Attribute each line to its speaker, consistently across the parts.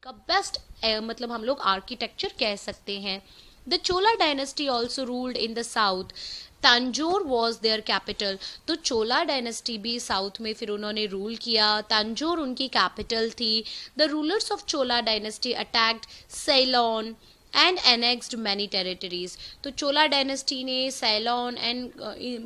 Speaker 1: का बेस्ट मतलब हम लोग आर्किटेक्चर कह सकते हैं। The Chola dynasty also ruled in the south. Tanjore was their capital. तो चोला डायनेस्टी भी साउथ में फिर उन्होंने रूल किया, तंजोर उनकी कैपिटल थी। The rulers of Chola dynasty attacked Ceylon and annexed many territories. तो चोला डायनेस्टी ने सैलॉन एंड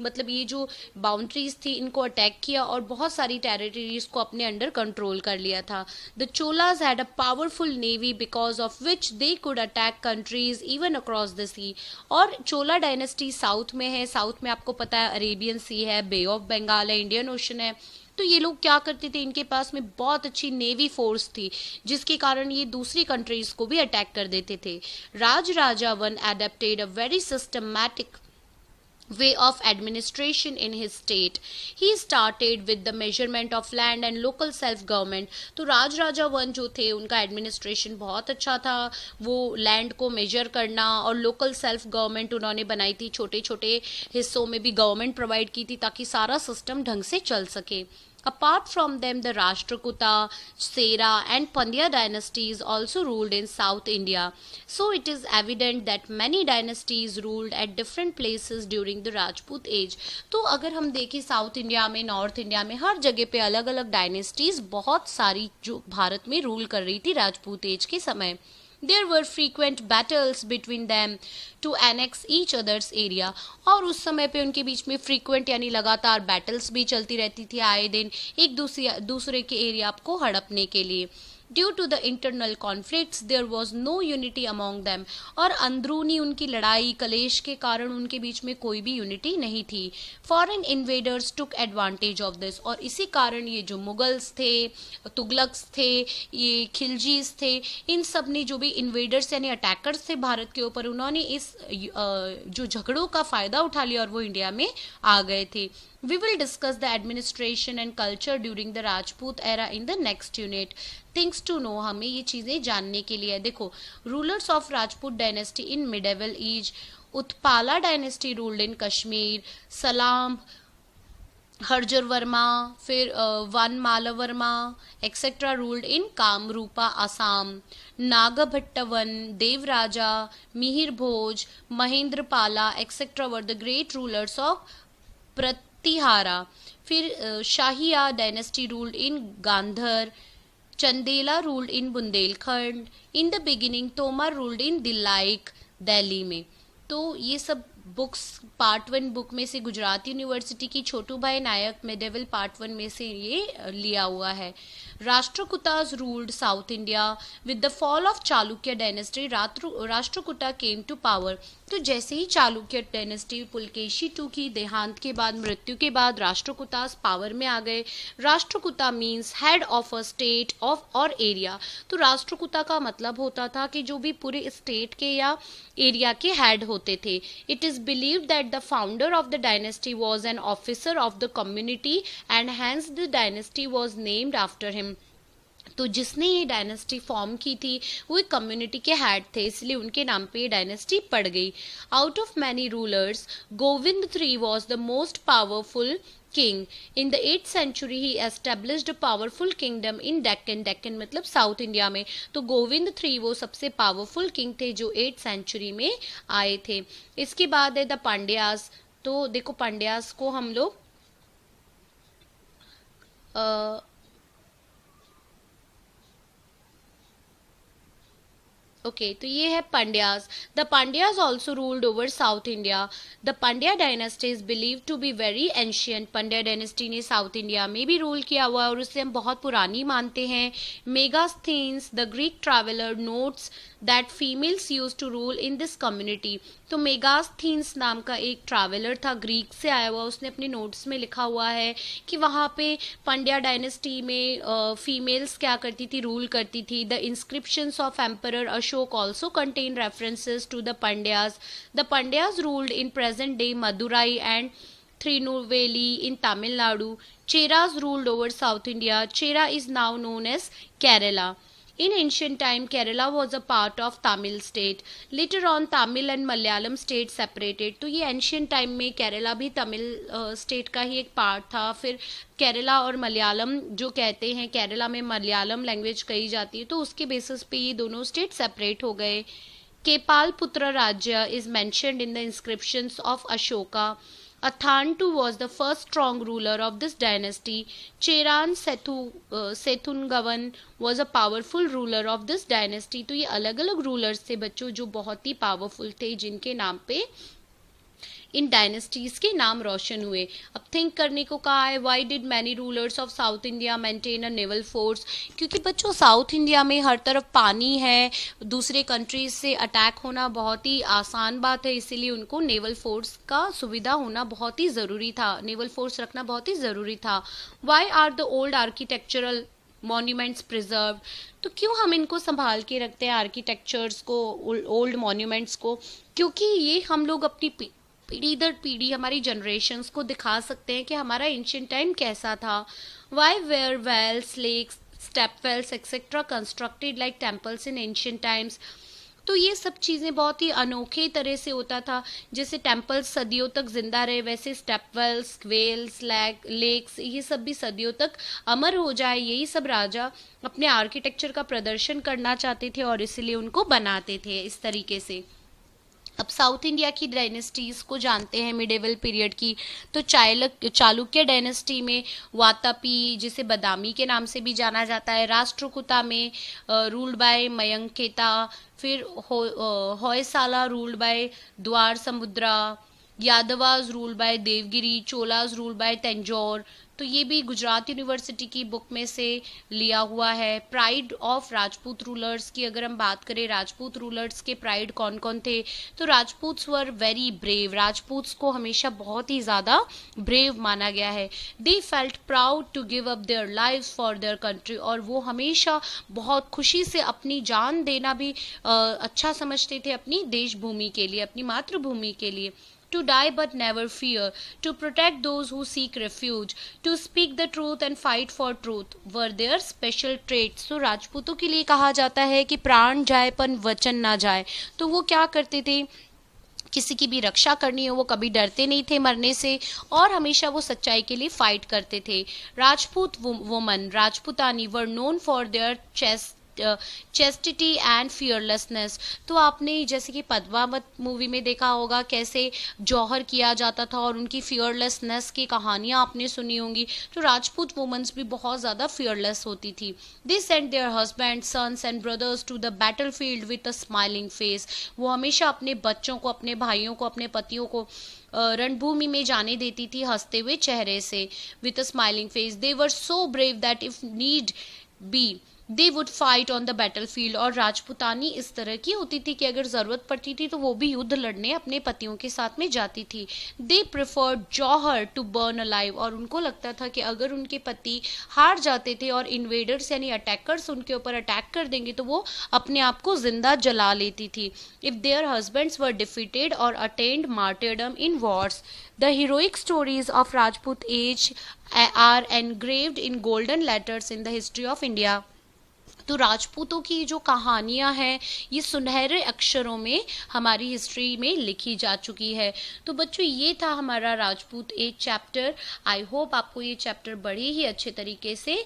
Speaker 1: मतलब ये जो बाउंड्रीज थी इनको अटैक किया और बहुत सारी टेरिटरीज को अपने अंडर कंट्रोल कर लिया था। The Cholas had a powerful navy because of which they could attack countries even across the sea. और चोला डायनेस्टी साउथ में है, साउथ में आपको पता है अरेबियन सी है, बे ऑफ बंगाल है, इंडियन ओशन है। तो ये लोग क्या करते थे, इनके पास में बहुत अच्छी नेवी फोर्स थी जिसके कारण ये दूसरी कंट्रीज को भी अटैक कर देते थे। Raja Raja one adapted a very systematic way of administration in his state. He started with the measurement of land and local self government. तो राज राजा वन जो थे उनका एडमिनिस्ट्रेशन बहुत अच्छा था। वो लैंड को मेजर करना और लोकल सेल्फ गवर्नमेंट उन्होंने बनाई थी, छोटे छोटे हिस्सों में भी गवर्नमेंट प्रोवाइड की थी ताकि सारा सिस्टम ढंग से चल सके। Apart from them, the Rashtrakuta, Sera and Pandya dynasties also ruled in South India. So it is evident that many dynasties ruled at different places during the Rajput age. तो अगर हम देखें साउथ इंडिया में, north India में, हर जगह पे अलग अलग डायनेस्टीज बहुत सारी जो भारत में रूल कर रही थी राजपूत एज के समय। There were frequent battles between them to annex each other's area. और उस समय पे उनके बीच में frequent यानी लगातार battles भी चलती रहती थी आए दिन एक दूसरे के एरिया को हड़पने के लिए। Due to the internal conflicts, there was no unity among them. और अंदरूनी उनकी लड़ाई कलेश के कारण उनके बीच में कोई भी यूनिटी नहीं थी। Foreign invaders took advantage of this. और इसी कारण ये जो मुगल्स थे, तुगलक्स थे, ये खिलजीज थे, इन सब ने जो भी इन्वेडर्स यानी अटैकर्स थे भारत के ऊपर, उन्होंने इस जो झगड़ों का फायदा उठा लिया और वो इंडिया में आ गए थे। We will discuss the administration and culture during the Rajput era in the next unit. Things to know, हमें ये चीज़ें जानने के लिए। देखो, rulers of Rajput dynasty in medieval age, Utpala dynasty ruled in Kashmir, सलाम, हरजर वर्मा, फिर Vanamala Varma et cetera ruled in Kamarupa Assam. नागभट्टवन, Devaraja, Mihir Bhoj, Mahendra Pala et cetera were the great rulers of Pratihara. फिर Shahiya dynasty ruled in Gandhar, Chandela ruled in Bundelkhand. In the beginning Tomar ruled in दिलाइक, दिल्ली में। तो ये सब books part 1 book में से गुजरात यूनिवर्सिटी की छोटू भाई नायक मेडेवल पार्ट 1 में से ये लिया हुआ है। Rashtrakutas ruled South India with the fall of Chalukya dynasty. Rashtrakuta came to power. तो जैसे ही चालुक्य डायनेस्टी पुलकेशी II की देहांत के बाद, मृत्यु के बाद राष्ट्रकूटास पावर में आ गए। Rashtrakuta means head of a state of और एरिया। तो राष्ट्रकूटा का मतलब होता था कि जो भी पूरे स्टेट के या एरिया के हेड होते थे। It is believed that the founder of the dynasty was an officer of the community and hence the dynasty was named after him. तो जिसने ये डायनेस्टी फॉर्म की थी वो एक कम्युनिटी के हेड थे, इसलिए उनके नाम पे ये डायनेस्टी पड़ गई। Out of many rulers Govind III was the most powerful king. In the 8th century he established a powerful kingdom in Deccan. Deccan मतलब साउथ इंडिया में। तो गोविंद III वो सबसे पावरफुल किंग थे जो 8th सेंचुरी में आए थे। इसके बाद है द पांड्यास। तो देखो पांड्यास को हम लोग ओके तो ये है Pandyas. The Pandyas also ruled over south India. The Pandya dynasty is believe to be very ancient. Pandya dynasty ने साउथ इंडिया में भी रूल किया हुआ है और उसे हम बहुत पुरानी मानते हैं। Megasthenes the Greek traveller notes that females use to rule in this community. तो मेगास्थीन्स नाम का एक ट्रैवलर था, ग्रीक से आया हुआ, उसने अपने नोट्स में लिखा हुआ है कि वहाँ पे पांड्या डायनेस्टी में फीमेल्स क्या करती थी, रूल करती थी। The inscriptions of emperor Ashoka also contain references to the Pandyas. The Pandyas ruled in present day Madurai and Trinuveli in Tamil Nadu. Cheras ruled over South India. Chera is now known as Kerala. In ancient time, Kerala was a part of Tamil state. Later on, Tamil and Malayalam state separated. तो ये ancient time में केरला भी Tamil state का ही एक part था. फिर केरला और मलयालम जो कहते हैं, केरला में मलयालम लैंग्वेज कही जाती है, तो उसके बेसिस पे ये दोनों स्टेट सेपरेट हो गए. Kepalputra Rajya is mentioned in the inscriptions of Ashoka. Athantu was the first strong ruler of this dynasty. Cheran Sethungavan was a powerful ruler of this dynasty. तो ये अलग अलग रूलर्स थे बच्चों जो बहुत ही पावरफुल थे, जिनके नाम पे इन डायनेस्टीज के नाम रोशन हुए. अब थिंक करने को कहा है, why did many rulers of south India maintain a naval force. क्योंकि बच्चों साउथ इंडिया में हर तरफ पानी है, दूसरे कंट्रीज से अटैक होना बहुत ही आसान बात है, इसीलिए उनको नेवल फोर्स का सुविधा होना बहुत ही ज़रूरी था, नेवल फोर्स रखना बहुत ही ज़रूरी था. Why are the old architectural monuments preserve. तो क्यों हम इनको संभाल के रखते हैं आर्किटेक्चर्स को, ओल्ड मॉन्यूमेंट्स को? क्योंकि ये हम लोग अपनी पीढ़ी दर पीढ़ी हमारी जनरेशन्स को दिखा सकते हैं कि हमारा एंशिएंट टाइम कैसा था. Why were wells, lakes, step wells etcetera constructed like temples in ancient times. तो ये सब चीज़ें बहुत ही अनोखे तरह से होता था. जैसे टेम्पल्स सदियों तक जिंदा रहे, वैसे स्टेप वेल्स, वेल्स, लेक्स, ये सब भी सदियों तक अमर हो जाए. यही सब राजा अपने आर्किटेक्चर का प्रदर्शन करना चाहते थे और इसीलिए उनको बनाते थे इस तरीके से. अब साउथ इंडिया की डायनेस्टीज को जानते हैं मिडेवल पीरियड की. तो चालुक्य डायनेस्टी में वातापी, जिसे बदामी के नाम से भी जाना जाता है, राष्ट्रकूटा में रूल्ड बाय मयंकेता, फिर Hoysala ruled by Dwarasamudra, Yadavas ruled by Devagiri, Cholas ruled by Tanjore. तो ये भी गुजरात यूनिवर्सिटी की बुक में से लिया हुआ है. प्राइड ऑफ राजपूत रूलर्स की अगर हम बात करें, राजपूत रूलर्स के प्राइड कौन कौन थे, तो राजपूत्स वर वेरी ब्रेव. राजपूत्स को हमेशा बहुत ही ज़्यादा ब्रेव माना गया है. They felt proud to give up their lives for their country. और वो हमेशा बहुत खुशी से अपनी जान देना भी अच्छा समझते थे अपनी देश भूमि के लिए, अपनी मातृभूमि के लिए. To die but never fear, to protect those who seek refuge, to speak the truth and fight for truth were their special traits. तो राजपूतों के लिए कहा जाता है कि प्राण जाए पर वचन ना जाए. तो वो क्या करते थे, किसी की भी रक्षा करनी हो वो कभी डरते नहीं थे मरने से, और हमेशा वो सच्चाई के लिए फाइट करते थे. Rajput woman, Rajputani were known for their chastity and fearlessness. तो आपने जैसे कि पद्मावत मूवी में देखा होगा कैसे जौहर किया जाता था और उनकी फियरलेसनेस की कहानियां आपने सुनी होंगी. तो राजपूत वुमेन्स भी बहुत ज़्यादा फियरलेस होती थी. They sent their husband, sons and brothers to the battle field with a smiling face. वो हमेशा अपने बच्चों को, अपने भाइयों को, अपने पतियों को रणभूमि में जाने देती थी हंसते हुए चेहरे से, with a smiling face. They were so brave that if need be they would fight on the battle field. और राजपुतानी इस तरह की होती थी कि अगर ज़रूरत पड़ती थी तो वो भी युद्ध लड़ने अपने पतियों के साथ में जाती थी. They preferred jauhar to burn alive. और उनको लगता था कि अगर उनके पति हार जाते थे और इन्वेडर्स यानी अटैकर्स उनके ऊपर अटैक कर देंगे तो वो अपने आप को जिंदा जला लेती थी. If their husbands were defeated और attend martyrdom in wars. The heroic stories of Rajput age are engraved in golden letters in the history of India. तो राजपूतों की जो कहानियां हैं ये सुनहरे अक्षरों में हमारी हिस्ट्री में लिखी जा चुकी है. तो बच्चों ये था हमारा Rajput age chapter. I hope आपको ये चैप्टर बड़े ही अच्छे तरीके से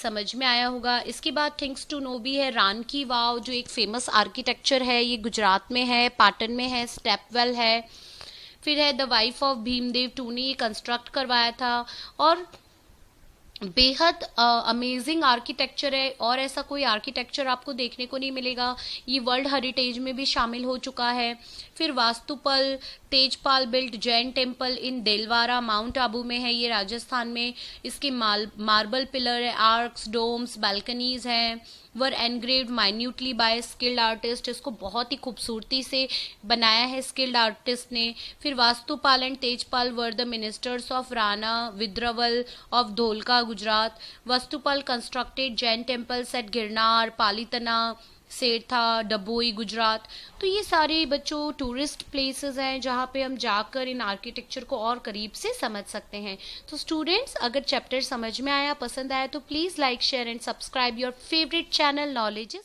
Speaker 1: समझ में आया होगा. इसके बाद थिंग्स टू नो भी है. रान की वाव जो एक फेमस आर्किटेक्चर है, ये गुजरात में है, पाटन में है, स्टेपवेल है. फिर है the wife of Bhimdev two ने ये कंस्ट्रक्ट करवाया था और बेहद अमेजिंग आर्किटेक्चर है और ऐसा कोई आर्किटेक्चर आपको देखने को नहीं मिलेगा. ये वर्ल्ड हेरिटेज में भी शामिल हो चुका है. फिर Vastupal Tejpal built Jain temple in Delwara Mount Abu में है, ये राजस्थान में. इसके मार्बल पिलर है, आर्क्स, डोम्स, बालकनीज हैं. Were engraved minutely by skilled artist. इसको बहुत ही खूबसूरती से बनाया है स्किल्ड आर्टिस्ट ने. फिर Vastupal and Tejpal were the ministers of Rana Viradhaval of Dholka Gujarat. Vastupal constructed Jain temples at Girnar, Palitana, सेठ था, डभोई गुजरात। तो ये सारे बच्चों टूरिस्ट प्लेसेस हैं जहाँ पे हम जाकर इन आर्किटेक्चर को और करीब से समझ सकते हैं। तो स्टूडेंट्स, अगर चैप्टर समझ में आया, पसंद आया, तो please like share and subscribe your favourite channel knowledge.